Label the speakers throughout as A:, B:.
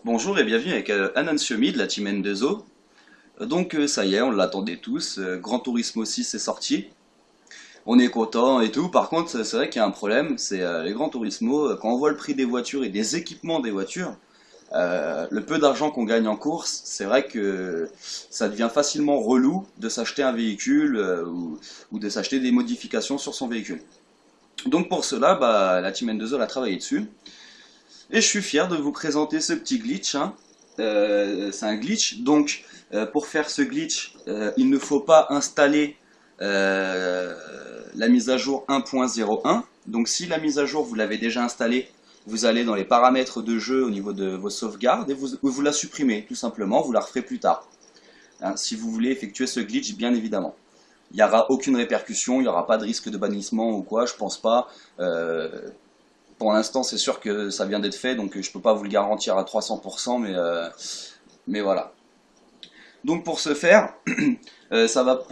A: Bonjour et bienvenue avec Anansiomi de la team N2O. Ça y est, on l'attendait tous, Gran Turismo 6 est sorti, on est content et tout. Par contre, c'est vrai qu'il y a un problème, c'est les Gran Turismo, quand on voit le prix des voitures et des équipements des voitures, le peu d'argent qu'on gagne en course, c'est vrai que ça devient facilement relou de s'acheter un véhicule ou de s'acheter des modifications sur son véhicule. Donc pour cela, la team N2O a travaillé dessus. Et je suis fier de vous présenter ce petit glitch, hein. C'est un glitch, donc pour faire ce glitch, il ne faut pas installer euh, la mise à jour 1.01. Donc si la mise à jour vous l'avez déjà installée, vous allez dans les paramètres de jeu au niveau de vos sauvegardes et vous la supprimez tout simplement, vous la referez plus tard. Hein, si vous voulez effectuer ce glitch, bien évidemment. Il n'y aura aucune répercussion, il n'y aura pas de risque de bannissement ou quoi, je pense pas. Pour l'instant, c'est sûr que ça vient d'être fait, donc je peux pas vous le garantir à 300%, mais voilà. Donc pour ce faire, ça va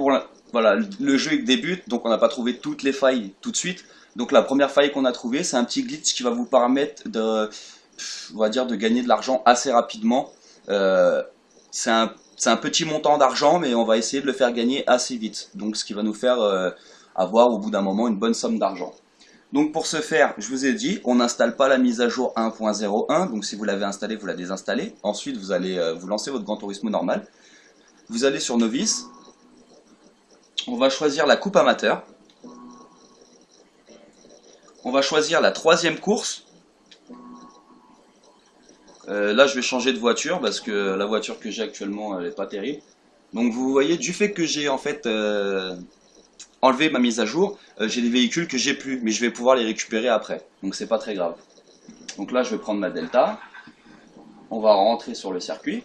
A: voilà, le jeu débute, donc on n'a pas trouvé toutes les failles tout de suite. Donc la première faille qu'on a trouvée, c'est un petit glitch qui va vous permettre on va dire, de gagner de l'argent assez rapidement. Euh, c'est un petit montant d'argent, mais on va essayer de le faire gagner assez vite. Donc ce qui va nous faire avoir au bout d'un moment une bonne somme d'argent. Donc pour ce faire, je vous ai dit, on n'installe pas la mise à jour 1.01, donc si vous l'avez installée, vous la désinstallez. Ensuite, vous allez vous lancer votre Gran Turismo normal. Vous allez sur Novice, on va choisir la coupe amateur. On va choisir la troisième course. Là, je vais changer de voiture parce que la voiture que j'ai actuellement, elle n'est pas terrible. Donc vous voyez, du fait que j'ai en fait enlevé ma mise à jour, j'ai des véhicules que j'ai plus, mais je vais pouvoir les récupérer après. Donc c'est pas très grave. Donc là, je vais prendre ma Delta. On va rentrer sur le circuit.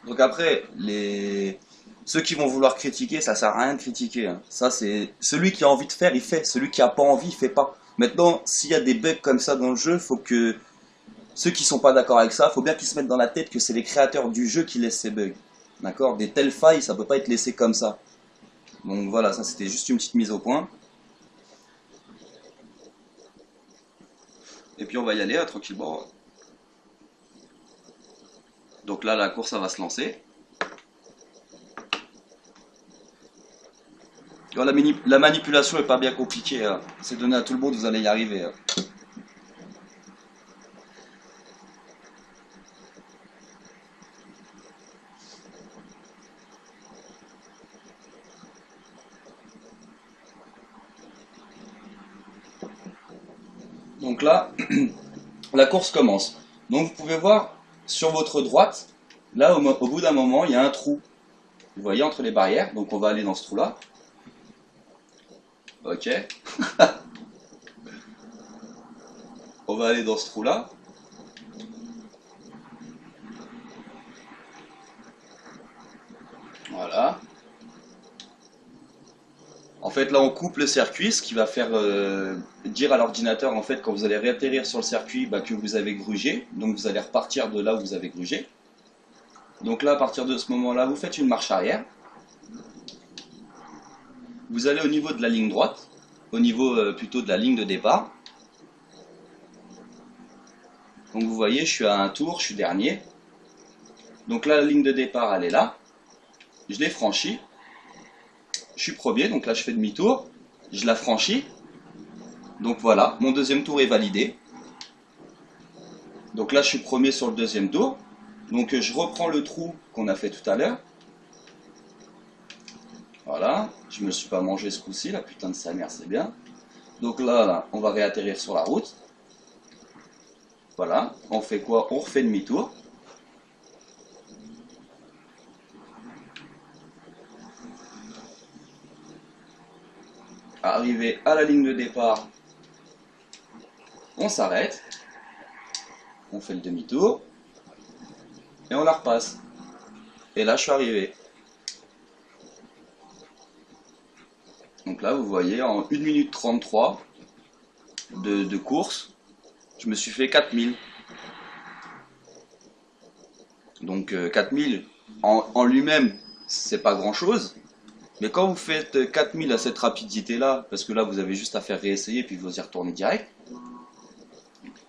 A: Donc après, ceux qui vont vouloir critiquer, ça sert à rien de critiquer, hein. Ça, c'est celui qui a envie de faire, il fait. Celui qui a pas envie, il fait pas. Maintenant, s'il y a des bugs comme ça dans le jeu, faut que ceux qui sont pas d'accord avec ça, faut bien qu'ils se mettent dans la tête que c'est les créateurs du jeu qui laissent ces bugs. D'accord? Des telles failles, ça peut pas être laissé comme ça. Donc voilà, ça c'était juste une petite mise au point. Et puis on va y aller tranquillement. Donc là, la course, ça va se lancer. La manipulation est pas bien compliquée, hein. C'est donné à tout le monde, vous allez y arriver, hein. Donc là, la course commence. Donc vous pouvez voir sur votre droite, là au bout d'un moment, il y a un trou. Vous voyez entre les barrières, donc on va aller dans ce trou-là. Ok. On va aller dans ce trou-là. Voilà. En fait, là, on coupe le circuit, ce qui va faire dire à l'ordinateur, en fait, quand vous allez réatterrir sur le circuit, que vous avez grugé. Donc, vous allez repartir de là où vous avez grugé. Donc là, à partir de ce moment-là, vous faites une marche arrière. Vous allez au niveau de la ligne droite, au niveau plutôt de la ligne de départ. Donc, vous voyez, je suis à un tour, je suis dernier. Donc là, la ligne de départ, elle est là. Je l'ai franchie. Je suis premier, donc là, je fais demi-tour. Je la franchis. Donc voilà, mon deuxième tour est validé. Donc là, je suis premier sur le deuxième tour. Donc je reprends le trou qu'on a fait tout à l'heure. Voilà, je me suis pas mangé ce coup-ci, la putain de sa mère, c'est bien. Donc là, on va réatterrir sur la route. Voilà, on fait quoi? On refait demi-tour. Arrivé à la ligne de départ, on s'arrête. On fait le demi-tour. Et on la repasse. Et là, je suis arrivé. Donc là, vous voyez, en 1 minute 33 de course, je me suis fait 4000. Donc 4000 en lui-même, c'est pas grand-chose. Mais quand vous faites 4000 à cette rapidité-là, parce que là vous avez juste à faire réessayer puis vous y retournez direct.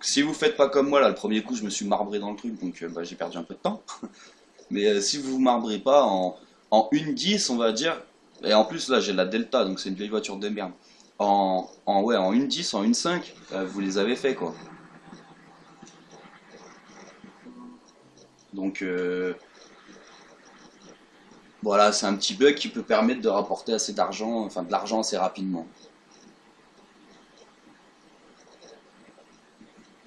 A: Si vous faites pas comme moi là, le premier coup je me suis marbré dans le truc donc bah, j'ai perdu un peu de temps. Mais si vous vous marbrez pas en 1,10 on va dire, et en plus là j'ai la Delta donc c'est une vieille voiture de merde. Ouais, en 1,10, en 1,5, vous les avez fait quoi. Donc voilà, c'est un petit bug qui peut permettre de rapporter assez d'argent, enfin de l'argent assez rapidement.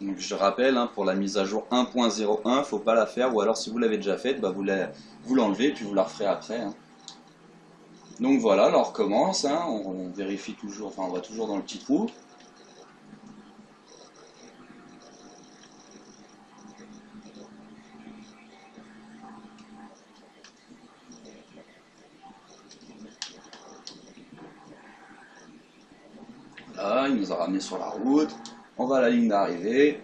A: Donc je rappelle, hein, pour la mise à jour 1.01, faut pas la faire, ou alors si vous l'avez déjà faite, bah, vous l'enlevez puis vous la referez après, hein. Donc voilà, là on recommence, hein, on vérifie toujours, enfin on va toujours dans le petit trou. Là, il nous a ramené sur la route, on va à la ligne d'arrivée.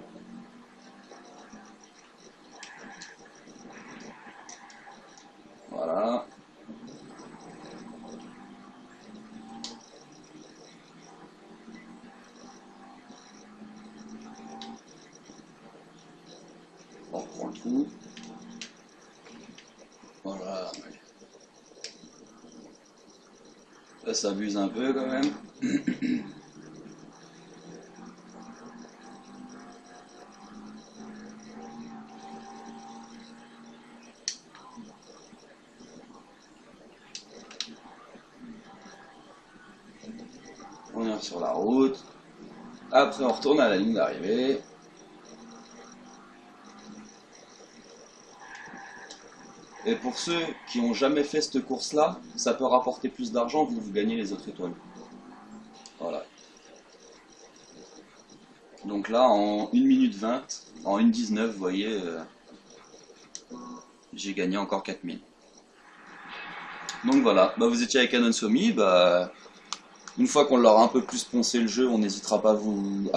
A: Voilà. On reprend le trou. Voilà. Ça s'abuse un peu quand même. On est sur la route. Après, on retourne à la ligne d'arrivée. Et pour ceux qui n'ont jamais fait cette course-là, ça peut rapporter plus d'argent vu que vous gagnez les autres étoiles. Voilà. Donc là, en 1 minute 20, en 1,19, vous voyez, j'ai gagné encore 4000. Donc voilà, bah, vous étiez avec Anon Somi, bah, une fois qu'on leur a un peu plus poncé le jeu, on n'hésitera pas à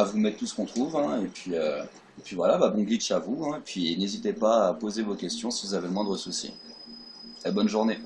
A: vous mettre tout ce qu'on trouve, hein, et puis voilà, bah, bon glitch à vous, hein, et puis n'hésitez pas à poser vos questions si vous avez le moindre souci. Et bonne journée.